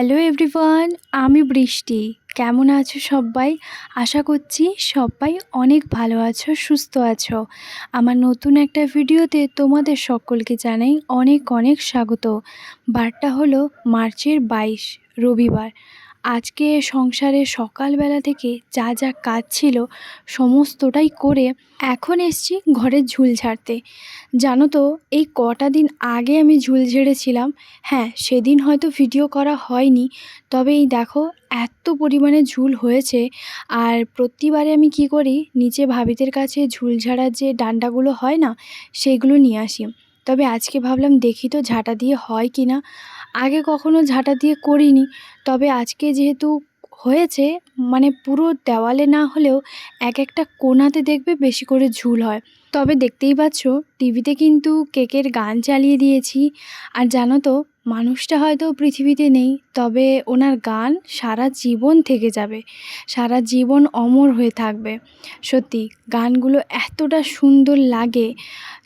Hello everyone, আমি বৃষ্টি। কেমন আছো সবাই? আশা করছি সবাই অনেক ভালো আছো, সুস্থ আছো। আমার নতুন একটা ভিডিওতে তোমাদের সকলকে জানাই অনেক অনেক স্বাগত। বারটা হলো মার্চের 22 রবিবার। আজকে সংসারে সকালবেলা থেকে যা যা কাজ ছিল সমস্তটাই করে এখন এসছি ঘরের ঝুল ঝাড়তে। জানো তো, এই কটা দিন আগে আমি ঝুল ঝেড়েছিলাম। হ্যাঁ, সেদিন হয়তো ভিডিও করা হয়নি, তবে এই দেখো এত পরিমাণে ঝুল হয়েছে। আর প্রতিবারে আমি কি করি, নিচে ভাবিদের কাছে ঝুল ঝাড়ার যে ডান্ডাগুলো হয় না, সেগুলো নিয়ে আসি। তবে আজকে ভাবলাম দেখি তো ঝাঁটা দিয়ে হয় কি না। আগে কখনো ঝাঁটা দিয়ে করিনি, তবে আজকে যেহেতু হয়েছে, মানে পুরো দেওয়ালে না হলেও এক একটা কোণাতে দেখবে বেশি করে ঝুল হয়। তবে দেখতেই পাচ্ছ টিভিতে কিন্তু কেকের গান চালিয়ে দিয়েছি। আর জানো তো, মানুষটা হয়তো পৃথিবীতে নেই, তবে ওনার গান সারা জীবন থেকে যাবে, সারা জীবন অমর হয়ে থাকবে। সত্যি গানগুলো এতটা সুন্দর লাগে।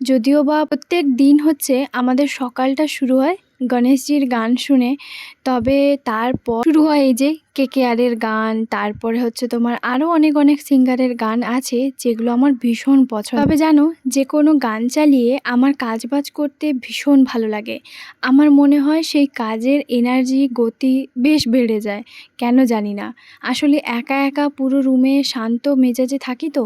যদিও বা প্রত্যেক দিন হচ্ছে আমাদের সকালটা শুরু হয় গণেশজির গান শুনে, তবে তারপর শুরু হয় এই যে কেকেআরের গান, তারপরে হচ্ছে তোমার আরও অনেক অনেক সিঙ্গারের গান আছে যেগুলো আমার ভীষণ পছন্দ। তবে জানো, যে কোনো গান চালিয়ে আমার কাজবাজ করতে ভীষণ ভালো লাগে। আমার মনে হয় সেই কাজের এনার্জি, গতি বেশ বেড়ে যায়। কেন জানি না, আসলে একা একা পুরো রুমে শান্ত মেজাজে থাকি তো,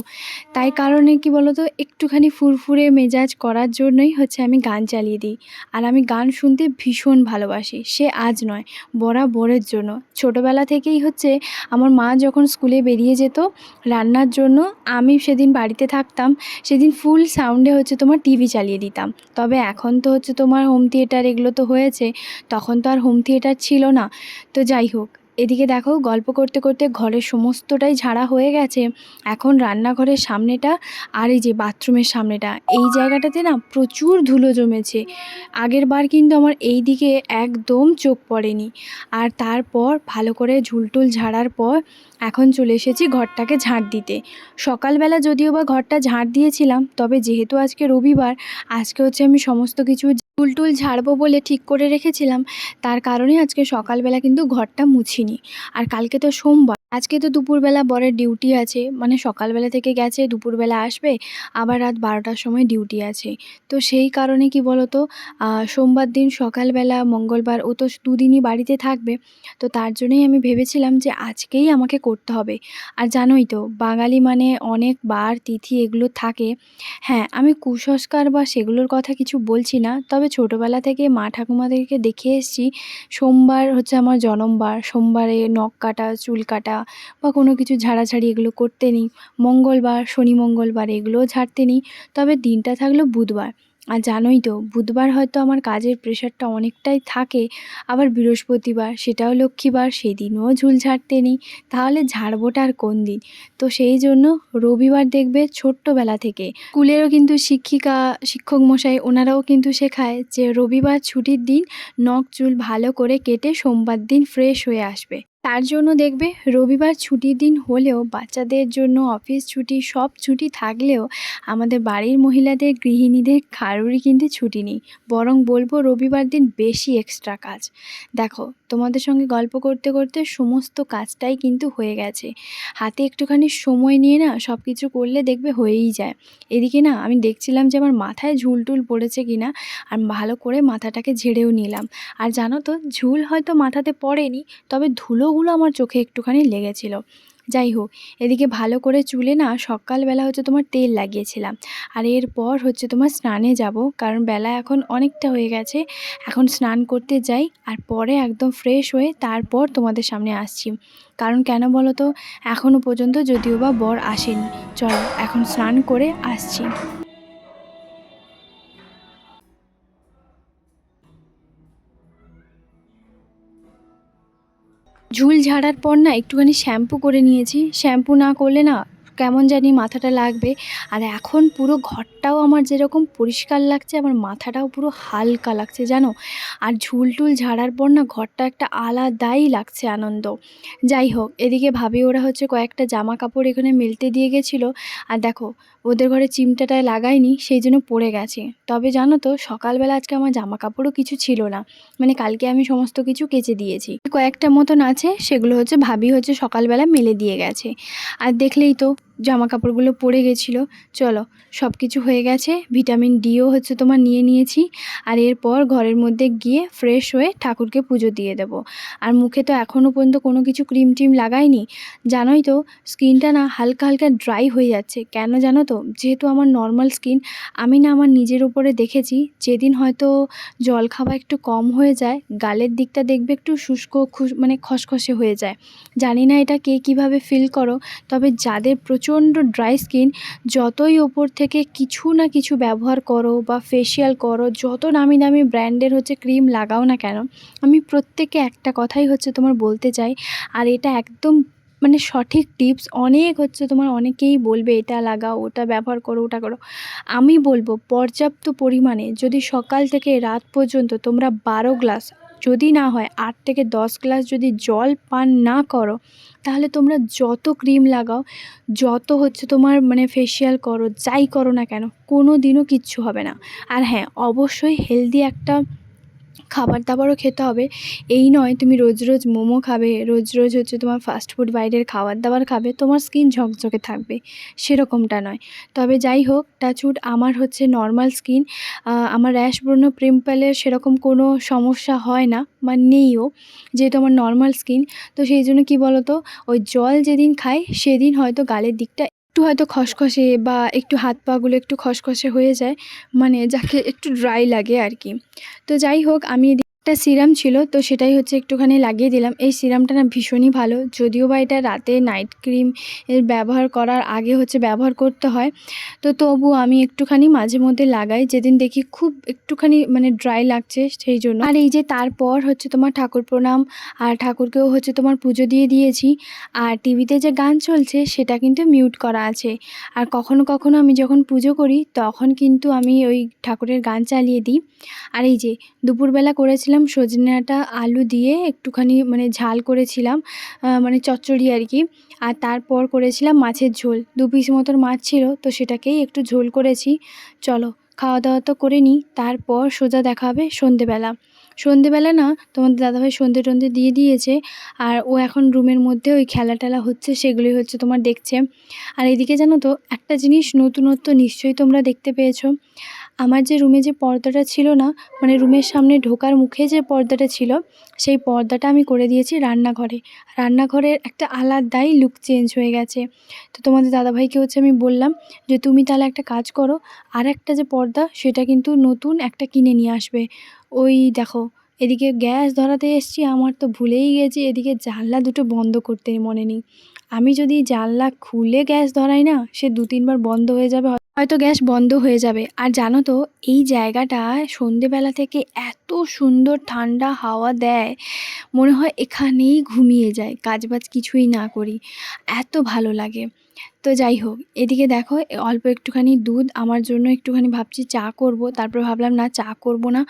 তাই কারণে কি বলতো, একটুখানি ফুরফুরে মেজাজ করার জন্যই হচ্ছে আমি গান চালিয়ে দিই। আর আমি গান শুনতে ভীষণ ভালোবাসি, সে আজ নয়, বরাবরের জন্য। ছোটোবেলা থেকেই হচ্ছে আমার মা যখন স্কুলে বেরিয়ে যেত রান্নার জন্য, আমি সেদিন বাড়িতে থাকতাম, সেদিন ফুল সাউন্ডে হচ্ছে তোমার টিভি চালিয়ে দিতাম। তবে এখন তো হচ্ছে তোমার হোম থিয়েটার এগুলো তো হয়েছে, তখন তো আর হোম থিয়েটার ছিল না। তো যাই হোক, এদিকে দেখো গল্প করতে করতে ঘরের সমস্তটাই ঝাড়া হয়ে গেছে। এখন রান্নাঘরের সামনেটা আর এই যে বাথরুমের সামনেটা, এই জায়গাটাতে না প্রচুর ধুলো জমেছে। আগের বার কিন্তু আমার এই দিকে একদম চোখ পড়েনি। আর তারপর ভালো করে ঝুলটুল ঝাড়ার পর এখন চলে এসেছি ঘরটাকে ঝাঁট দিতে। সকালবেলা যদিও বা ঘরটা ঝাঁট দিয়েছিলাম, তবে যেহেতু আজকে রবিবার, আজকে হচ্ছে আমি সমস্ত কিছু টুল ঝাড়বো বলে ঠিক করে রেখেছিলাম, তার কারণে আজকে সকালবেলা কিন্তু ঘরটা মুছিনি। আর কালকে তো সোমবার, আজকে তো দুপুরবেলা বরের ডিউটি আছে, মানে সকালবেলা থেকে গেছে, দুপুরবেলা আসবে, আবার রাত 12টার সময় ডিউটি আছে। তো সেই কারণে কি বলতো, সোমবার দিন সকালবেলা, মঙ্গলবার ও তো দুদিনই বাড়িতে থাকবে, তো তার জন্যই আমি ভেবেছিলাম যে আজকেই আমাকে করতে হবে। আর জানোই তো, বাঙালি মানে অনেক বার তিথি এগুলো থাকে। হ্যাঁ, আমি কুসংস্কার বা সেগুলোর কথা কিছু বলছি না, তবে ছোটোবেলা থেকে মা ঠাকুমাদেরকে দেখে এসেছি সোমবার হচ্ছে আমার জনমবার, সোমবারে নখ কাটা, চুল কাটা বা কোনো কিছু ঝাড়াঝাড়ি এগুলো করতে নেই। মঙ্গলবার, শনি মঙ্গলবার এগুলোও ঝাড়তে নেই, তবে দিনটা থাকলো বুধবার। আর জানোই তো, বুধবার হয়তো আমার কাজের প্রেশারটা অনেকটাই থাকে। আবার বৃহস্পতিবার, সেটাও লক্ষ্মীবার, সেদিনও ঝুল ঝাড়তে নেই, তাহলে ঝাড়বোটা আর কোন দিন? তো সেই জন্য রবিবার দেখবে ছোট্টবেলা থেকে স্কুলেরও কিন্তু শিক্ষক মশাই ওনারাও কিন্তু শেখায় যে রবিবার ছুটির দিন, নখ চুল ভালো করে কেটে সোমবার দিন ফ্রেশ হয়ে আসবে। তার জন্য দেখবে রবিবার ছুটির দিন হলেও বাচ্চাদের জন্য অফিস ছুটি, সব ছুটি থাকলেও আমাদের বাড়ির মহিলাদের, গৃহিণীদের কারোরই কিন্তু ছুটি নেই, বরং বলবো রবিবার দিন বেশি এক্সট্রা কাজ। দেখো, তোমাদের সঙ্গে গল্প করতে করতে সমস্ত কাজটাই কিন্তু হয়ে গেছে। হাতে একটুখানি সময় নিয়ে না সব কিছু করলে দেখবে হয়েই যায়। এদিকে না আমি দেখছিলাম যে আমার মাথায় ঝুল টুল পড়েছে কিনা, আর ভালো করে মাথাটাকে ঝেড়েও নিলাম। আর জানো তো, ঝুল হয়তো মাথাতে পড়েনি, তবে ধুলোগুলো আমার চোখে একটুখানি লেগেছিল। যাই হোক, এদিকে ভালো করে চুলে না সকালবেলা হচ্ছে তোমার তেল লাগিয়েছিলাম। আর এরপর হচ্ছে তোমার স্নানে যাব, কারণ বেলা এখন অনেকটা হয়ে গেছে। এখন স্নান করতে যাই, আর পরে একদম ফ্রেশ হয়ে তারপর তোমাদের সামনে আসছি। কারণ কেন বলো তো, এখনও পর্যন্ত যদিও বা বর আসেনি। চলো এখন স্নান করে আসছি। ঝুল ঝাড়ার পর না একটুখানি শ্যাম্পু করে নিয়েছি। শ্যাম্পু না করলে না কেমন জানি মাথাটা লাগবে। আর এখন পুরো ঘরটাও আমার যেরকম পরিষ্কার লাগছে, আমার মাথাটাও পুরো হালকা লাগছে জানো। আর ঝুল টুল ঝাড়ার পর না ঘরটা একটা আলাদাই লাগছে আনন্দ। যাই হোক, এদিকে ভাবি ওরা হচ্ছে কয়েকটা জামা কাপড় এখানে মেলতে দিয়ে গেছিলো। আর দেখো, ওদের ঘরে চিমটাটায় লাগাইনি, সেই জন্য পড়ে গেছে। তবে জানো তো, সকালবেলা আজকে আমার জামা কাপড়ও কিছু ছিল না, মানে কালকে আমি সমস্ত কিছু কেচে দিয়েছি। কয়েকটা মতন আছে, সেগুলো হচ্ছে ভাবি হচ্ছে সকালবেলা মেলে দিয়ে গেছে। আর দেখলেই তো জামা কাপড়গুলো পড়ে গেছিলো। চলো, সব কিছু হয়ে গেছে, ভিটামিন ডিও হচ্ছে তোমার নিয়ে নিয়েছি। আর এরপর ঘরের মধ্যে গিয়ে ফ্রেশ হয়ে ঠাকুরকে পুজো দিয়ে দেবো। আর মুখে তো এখনও পর্যন্ত কোনো কিছু ক্রিম টিম লাগাইনি। জানোই তো, স্কিনটা না হালকা হালকা ড্রাই হয়ে যাচ্ছে। কেন জানো তো, যেহেতু আমার নর্মাল স্কিন, আমি না আমার নিজের উপরে দেখেছি, যেদিন হয়তো জল খাওয়া একটু কম হয়ে যায়, গালের দিকটা দেখবে একটু শুষ্ক মানে খসখসে হয়ে যায়। জানি না এটা কে কীভাবে ফিল করো, তবে যাদের প্রচণ্ড ড্রাই স্কিন, যতই ওপর থেকে কিছু না কিছু ব্যবহার করো বা ফেসিয়াল করো, যত নামি দামি ব্র্যান্ডের হচ্ছে ক্রিম লাগাও না কেন, আমি প্রত্যেককে একটা কথাই হচ্ছে তোমার বলতে চাই। আর এটা একদম মানে সঠিক টিপস। অনেক হচ্ছে তোমার অনেকেই বলবে এটা লাগাও, ওটা ব্যবহার করো, ওটা করো। আমি বলবো পর্যাপ্ত পরিমাণে, যদি সকাল থেকে রাত পর্যন্ত তোমরা 12 গ্লাস, যদি না হয় 8 থেকে 10 গ্লাস যদি জল পান না করো, তাহলে তোমরা যত ক্রিম লাগাও, যত হচ্ছে তোমার মানে ফেসিয়াল করো, যাই করো না কেন, কোনো দিনও কিচ্ছু হবে না। আর হ্যাঁ, অবশ্যই হেলদি একটা খাবার দাবারও খেতে হবে। এই নয় তুমি রোজ রোজ মোমো খাবে, রোজ রোজ হচ্ছে তোমার ফাস্টফুড বাইরের খাবার দাবার খাবে, তোমার স্কিন ঝকঝকে থাকবে, সেরকমটা নয়। তবে যাই হোক, টাচউড আমার হচ্ছে নর্মাল স্কিন। আমার র্যাশ ব্রণ পিম্পলের সেরকম কোনো সমস্যা হয় না বা নেইও, যেহেতু আমার নর্মাল স্কিন। তো সেই জন্য কী বলো তো, ওই জল যেদিন খাই সেদিন হয়তো গালের দিকটা একটু হয়তো খসখসে বা একটু হাত পাগুলো একটু খসখসে হয়ে যায়, মানে যাকে একটু ড্রাই লাগে আর কি। তো যাই হোক, আমি একটা সিরাম ছিল, তো সেটাই হচ্ছে একটুখানি লাগিয়ে দিলাম। এই সিরামটা না ভীষণই ভালো, যদিও বা এটা রাতে নাইট ক্রিম এর ব্যবহার করার আগে হচ্ছে ব্যবহার করতে হয়। তো তবু আমি একটুখানি মাঝে মধ্যে লাগাই, যেদিন দেখি খুব একটুখানি মানে ড্রাই লাগছে সেই জন্য। আর এই যে তারপর হচ্ছে তোমার ঠাকুর প্রণাম, আর ঠাকুরকেও হচ্ছে তোমার পুজো দিয়ে দিয়েছি। আর টিভিতে যে গান চলছে সেটা কিন্তু মিউট করা আছে। আর কখনো কখনো আমি যখন পুজো করি তখন কিন্তু আমি ওই ঠাকুরের গান চালিয়ে দিই। আর এই যে দুপুরবেলা করেছিলাম সজনে ডাঁটা আলু দিয়ে একটুখানি মানে ঝাল করেছিলাম, মানে চচ্চড়ি আর কি। আর তারপর করেছিলাম মাছের ঝোল, 2 পিস মতন মাছ ছিল, তো সেটাকেই একটু ঝোল করেছি। চলো, খাওয়া দাওয়া তো করে নিই, তারপর সোজা দেখা হবে সন্ধেবেলা। সন্ধেবেলা না তোমাদের দাদাভাই সন্ধে টন্ধে দিয়ে দিয়েছে, আর ও এখন রুমের মধ্যে ওই খেলা টেলা হচ্ছে, সেগুলোই হচ্ছে তোমার দেখছে। আর এদিকে জানো তো, একটা জিনিস নতুনত্ব নিশ্চয়ই তোমরা দেখতে পেয়েছো। আমার যে রুমে যে পর্দাটা ছিল না, মানে রুমের সামনে ঢোকার মুখে যে পর্দাটা ছিল, সেই পর্দাটা আমি করে দিয়েছি রান্নাঘরে। রান্নাঘরের একটা আলাদাই লুক চেঞ্জ হয়ে গেছে। তো তোমাদের দাদাভাইকে হচ্ছে আমি বললাম যে তুমি তাহলে একটা কাজ করো, আর একটা যে পর্দা সেটা কিন্তু নতুন একটা কিনে নিয়ে আসবে। ওই দেখো, এদিকে গ্যাস ধরাতে এসছি, আমার তো ভুলেই গেছি এদিকে জানলা দুটো বন্ধ করতে মনে নেই। আমি যদি জানলা খুলে গ্যাস ধরাই না, সে 2-3 বার বন্ধ হয়ে যাবে, হয়তো গ্যাস বন্ধ হয়ে যাবে। আর জানো তো, এই জায়গাটা সন্ধেবেলা থেকে এত সুন্দর ঠান্ডা হাওয়া দেয়, মনে হয় এখানেই ঘুমিয়ে যায়, কাজবাজ কিছুই না করি, এত ভালো লাগে। তো যাই হোক, এদিকে দেখো অল্প একটুখানি দুধ আমার জন্য, একটুখানি ভাবছি চা করব, তারপর ভাবলাম না চা করব না,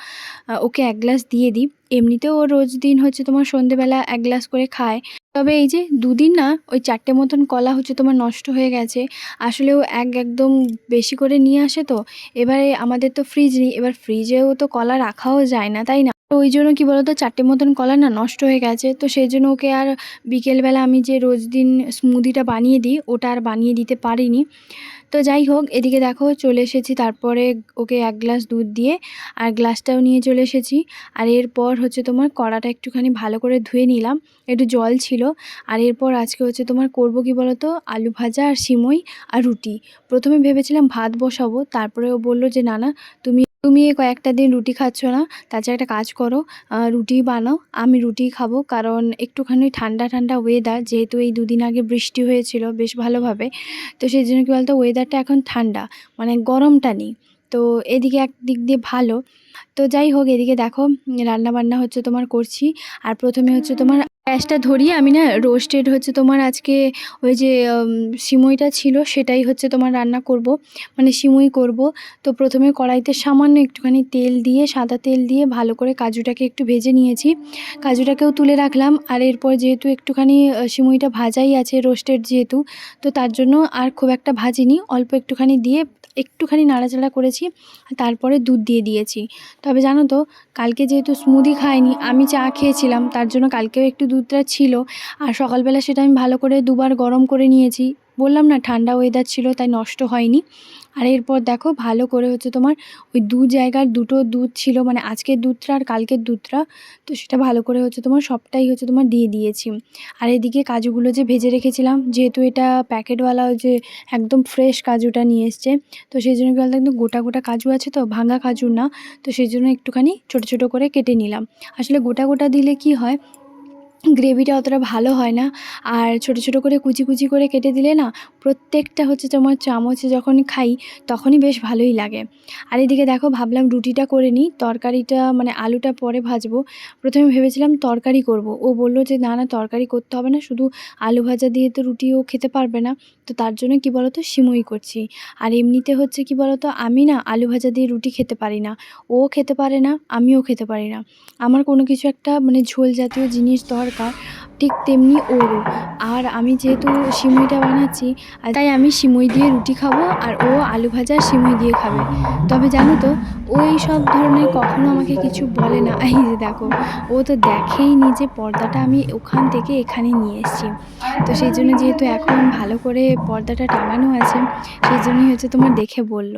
ওকে 1 গ্লাস দিয়ে দিই। এমনিতেও ও রোজ দিন হচ্ছে তোমার সন্ধেবেলা 1 গ্লাস করে খায়। তবে এই যে দুদিন না ওই 4টে মতন কলা হচ্ছে তোমার নষ্ট হয়ে গেছে। আসলে ও একদম বেশি করে নিয়ে আসে, তো এবারে আমাদের তো ফ্রিজ নেই, এবার ফ্রিজেও তো কলা রাখাও যায় না, তাই না? তো ওই জন্য কী বলো তো, 4টে মতন কলা না নষ্ট হয়ে গেছে, তো সেই জন্য ওকে আর বিকেলবেলা আমি যে রোজ দিন স্মুদিটা বানিয়ে দিই, ওটা আর বানিয়ে দিতে পারিনি। তো যাই হোক, এদিকে দেখো চলে এসেছি, তারপরে ওকে 1 গ্লাস দুধ দিয়ে আর গ্লাসটাও নিয়ে চলে এসেছি। আর এরপর হচ্ছে তোমার কড়াটা একটুখানি ভালো করে ধুয়ে নিলাম, একটু জল ছিল। আর এরপর আজকে হচ্ছে তোমার করব কি বলো তো, আলু ভাজা আর সিমই আর রুটি। প্রথমে ভেবেছিলাম ভাত বসাবো, তারপরে ও বলল যে না না, তুমি এই কয়েকটা দিন রুটি খাচ্ছ না, তাছাড়া একটা কাজ করো, রুটিই বানাও, আমি রুটিই খাবো। কারণ একটুখানি ঠান্ডা ঠান্ডা ওয়েদার, যেহেতু এই 2 দিন আগে বৃষ্টি হয়েছিল বেশ ভালোভাবে, তো সেই জন্য কী বলতো, ওয়েদারটা এখন ঠান্ডা, মানে গরমটা নেই। তো এদিকে একদিক দিয়ে ভালো। তো যাই হোক, এদিকে দেখো রান্নাবান্না হচ্ছে তোমার করছি। আর প্রথমে হচ্ছে তোমার গ্যাসটা ধরিয়ে আমি না রোস্টেড হচ্ছে তোমার আজকে ওই যে সিমইটা ছিল সেটাই হচ্ছে তোমার রান্না করব, মানে সিমই করব। তো প্রথমে কড়াইতে সামান্য একটুখানি তেল দিয়ে, সাদা তেল দিয়ে ভালো করে কাজুটাকে একটু ভেজে নিয়েছি। কাজুটাকেও তুলে রাখলাম। আর এরপর যেহেতু একটুখানি সিমইটা ভাজাই আছে রোস্টেড যেহেতু, তো তার জন্য আর খুব একটা ভাজিনি, অল্প একটুখানি দিয়ে একটুখানি নাড়াচাড়া করেছি। তারপরে দুধ দিয়ে দিয়েছি। তবে জানো তো, কালকে যেহেতু স্মুদি খাইনি, আমি চা খেয়েছিলাম, তার জন্য কালকেও একটু দুধটা ছিল। আর সকালবেলা সেটা আমি ভালো করে দুবার গরম করে নিয়েছি। বললাম না ঠান্ডা ওয়েদার ছিল, তাই নষ্ট হয়নি। আর এরপর দেখো ভালো করে হচ্ছে তোমার ওই দু জায়গার দুটো দুধ ছিল, মানে আজকের দুধটা আর কালকের দুধটা, তো সেটা ভালো করে হচ্ছে তোমার সবটাই হচ্ছে তোমার দিয়ে দিয়েছি। আর এদিকে কাজুগুলো যে ভেজে রেখেছিলাম, যেহেতু এটা প্যাকেটওয়ালা যে একদম ফ্রেশ কাজুটা নিয়ে এসছে, তো সেই জন্য কি বলতো, একদম গোটা গোটা কাজু আছে, তো ভাঙা কাজু না। তো সেই জন্য একটুখানি ছোট ছোট করে কেটে নিলাম। আসলে গোটা গোটা দিলে কি হয়, গ্রেভিটা অতটা ভালো হয় না। আর ছোট ছোট করে কুচি কুচি করে কেটে দিলে না, প্রত্যেকটা হচ্ছে তোমার চামচে যখন খাই তখনই বেশ ভালোই লাগে। আর এদিকে দেখো ভাবলাম রুটিটা করে নিই, তরকারিটা মানে আলুটা পরে ভাজবো। প্রথমে ভেবেছিলাম তরকারি করব, ও বলল যে না না তরকারি করতে হবে না, শুধু আলু ভাজা দিয়ে তো রুটিও খেতে পারবে না। তো তার জন্য কি বলতো সিমুই করছি। আর এমনিতে হচ্ছে কি বলতো, আমি না আলু ভাজা দিয়ে রুটি খেতে পারি না, ও খেতে পারে না, আমিও খেতে পারি না। আমার কোনো কিছু একটা মানে ঝোল জাতীয় জিনিস দরকার, ঠিক তেমনি ওরও। আর আমি যেহেতু সিমইটা বানাচ্ছি, আর তাই আমি সিমই দিয়ে রুটি খাবো, আর ও আলু ভাজা সিমই দিয়ে খাবে। তবে জানো তো, ও এই সব ধরনের কখনো আমাকে কিছু বলে না। এই যে দেখো, ও তো দেখেই নি যে পর্দাটা আমি ওখান থেকে এখানে নিয়ে এসেছি। তো সেই জন্য যেহেতু এখন ভালো করে পর্দাটা টাঙানো আছে, সেই জন্যই হচ্ছে তোমার দেখে বলল।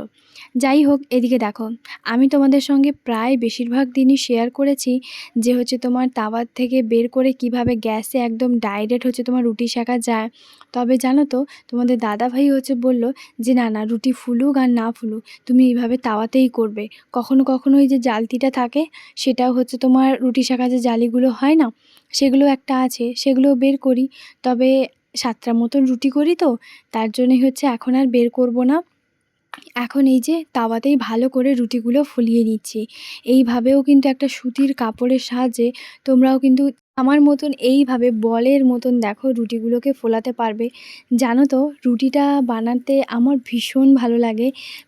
যাই হোক, এদিকে দেখো আমি তোমাদের সঙ্গে প্রায় বেশিরভাগ দিনই শেয়ার করেছি যে হচ্ছে তোমার তাওয়ার থেকে বের করে কিভাবে গ্যাসে একদম ডাইরেক্ট হচ্ছে তোমার রুটি সেঁকা যায়। তবে জানো তো, তোমাদের দাদাভাই হচ্ছে বলল যে না না, রুটি ফুলুক আর না ফুলুক তুমি এইভাবে তাওয়াতেই করবে। কখনো কখনো ওই যে জালতিটা থাকে, সেটাও হচ্ছে তোমার রুটি সেঁকা যে জালিগুলো হয় না, সেগুলো একটা আছে, সেগুলোও বের করি। তবে 7টা মতন রুটি করি, তো তার জন্যই হচ্ছে এখন আর বের করব না। এখন এই যে তাওয়াতেই ভালো করে রুটিগুলো ফুলিয়ে নিচ্ছি। এইভাবেও কিন্তু একটা সুতির কাপড়ের সাহায্যে তোমরাও কিন্তু আমার মতন এইভাবে বলের মতন দেখো রুটিগুলোকে ফোলাতে পারবে। জানো তো, রুটিটা বানাতে আমার ভীষণ ভালো লাগে।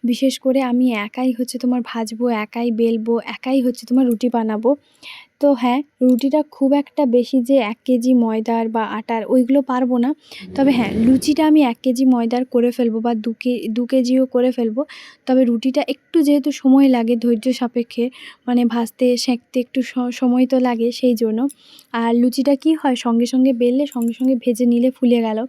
বিশেষ করে আমি একাই হচ্ছে তোমার ভাজবো, একাই বেলবো, একাই হচ্ছে তোমার রুটি বানাবো। তো হ্যাঁ, রুটিটা খুব একটা বেশি যে 1 কেজি ময়দার বা আটার ওইগুলো পারবো না। তবে হ্যাঁ, লুচিটা আমি 1 কেজি ময়দার করে ফেলবো বা 2 কেজিও করে ফেলবো। তবে রুটিটা একটু যেহেতু সময় লাগে ধৈর্য সাপেক্ষে, মানে ভাজতে সেঁকতে একটু সময় তো লাগে, সেই জন্য। আর লুচিটা কি হয়, সঙ্গে সঙ্গে বেললে সঙ্গে সঙ্গে ভেজে নিলে ফুলে গেল।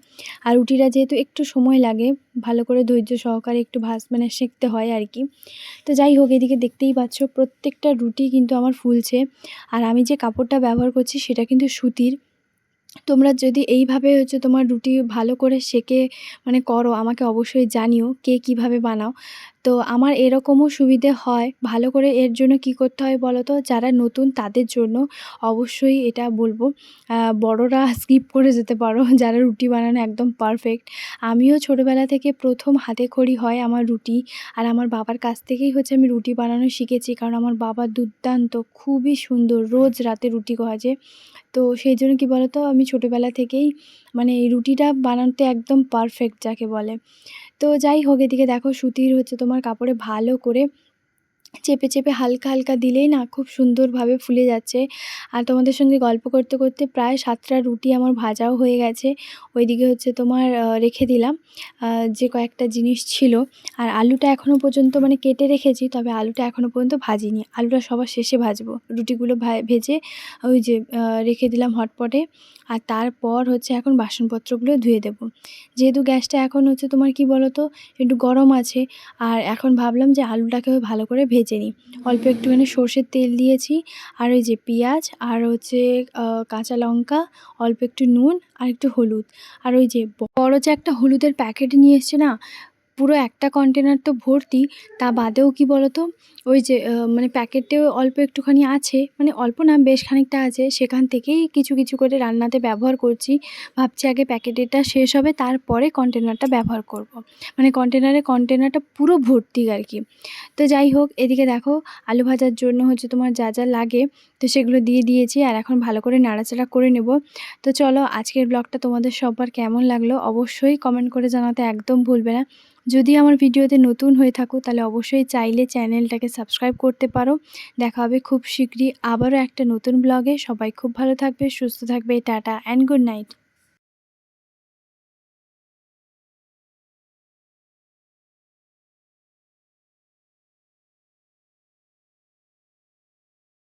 আর রুটিটা যেহেতু একটু সময় লাগে, ভালো করে ধৈর্য সহকারে একটু মানে সেঁকতে হয় আর কি। তো যাই হোক, এদিকে দেখতেই পাচ্ছ প্রত্যেকটা রুটি কিন্তু আমার ফুলছে। আর আমি যে কাপড়টা ব্যবহার করছি সেটা কিন্তু সুতির। তোমরা যদি এইভাবে হচ্ছে তোমার রুটি ভালো করে সেঁকে মানে করো, আমাকে অবশ্যই জানিও কে কীভাবে বানাও। তো আমার এরকমও সুবিধে হয় ভালো করে। এর জন্য কি করতে হয় বলো তো, যারা নতুন তাদের জন্য অবশ্যই এটা বলবো, বড়রা স্কিপ করে যেতে পারো যারা রুটি বানানো একদম পারফেক্ট। আমিও ছোটোবেলা থেকে প্রথম হাতেখড়ি হয় আমার রুটি। আর আমার বাবার কাছ থেকেই হচ্ছে আমি রুটি বানানো শিখেছি, কারণ আমার বাবা দুর্দান্ত, খুবই সুন্দর রোজ রাতে রুটি ভাজে। তো সেই জন্য কি বলো তো, আমি ছোটোবেলা থেকেই মানে এই রুটিটা বানাতে একদম পারফেক্ট যাকে বলে। তো যাই হোক, এদিকে দেখো সুতির হচ্ছে তোমার কাপড়ে ভালো করে চেপে চেপে হালকা হালকা দিলেই না খুব সুন্দরভাবে ফুলে যাচ্ছে। আর তোমাদের সঙ্গে গল্প করতে করতে প্রায় 7টা রুটি আমার ভাজাও হয়ে গেছে। ওইদিকে হচ্ছে তোমার রেখে দিলাম যে কয়েকটা জিনিস ছিল। আর আলুটা এখনও পর্যন্ত মানে কেটে রেখেছি, তবে আলুটা এখনও পর্যন্ত ভাজিনি, আলুটা সবার শেষে ভাজবো। রুটিগুলো ভেজে ওই যে রেখে দিলাম হটপটে। আর তারপর হচ্ছে এখন বাসনপত্রগুলো ধুয়ে দেবো। যেহেতু গ্যাসটা এখন হচ্ছে তোমার কি বলো তো, একটু গরম আছে। আর এখন ভাবলাম যে আলুটাকেও ভালো করে ভেজে নিই। অল্প একটুখানি সর্ষের তেল দিয়েছি, আর ওই যে পেঁয়াজ, আর হচ্ছে কাঁচা লঙ্কা, অল্প একটু নুন আর একটু হলুদ। আর ওই যে বড় যে একটা হলুদের প্যাকেট নিয়ে এসছে না, পুরো একটা কন্টেনার তো ভর্তি, তা বাদেও কি বলো তো, ওই যে মানে প্যাকেটেও অল্প একটুখানি আছে, মানে অল্প না বেশ খানিকটা আছে, সেখান থেকেই কিছু কিছু করে রান্নাতে ব্যবহার করছি। ভাবছি আগে প্যাকেটেরটা শেষ হবে, তারপরে কন্টেনারটা ব্যবহার করব। মানে কন্টেনারটা পুরো ভর্তি আর কি। তো যাই হোক, এদিকে দেখো আলু ভাজার জন্য হচ্ছে তোমার যা যা লাগে তো সেগুলো দিয়ে দিয়েছি, আর এখন ভালো করে নাড়াচাড়া করে নেব। তো চলো, আজকের ব্লগটা তোমাদের সবার কেমন লাগলো অবশ্যই কমেন্ট করে জানাতে একদম ভুলবে না। যদি আমার ভিডিওতে নতুন হয়ে থাকো তাহলে অবশ্যই চাইলে চ্যানেলটাকে সাবস্ক্রাইব করতে পারো। দেখা হবে খুব শীঘ্রই আবারও একটা নতুন ব্লগে। সবাই খুব ভালো থাকবে, সুস্থ থাকবে। Tata and good night.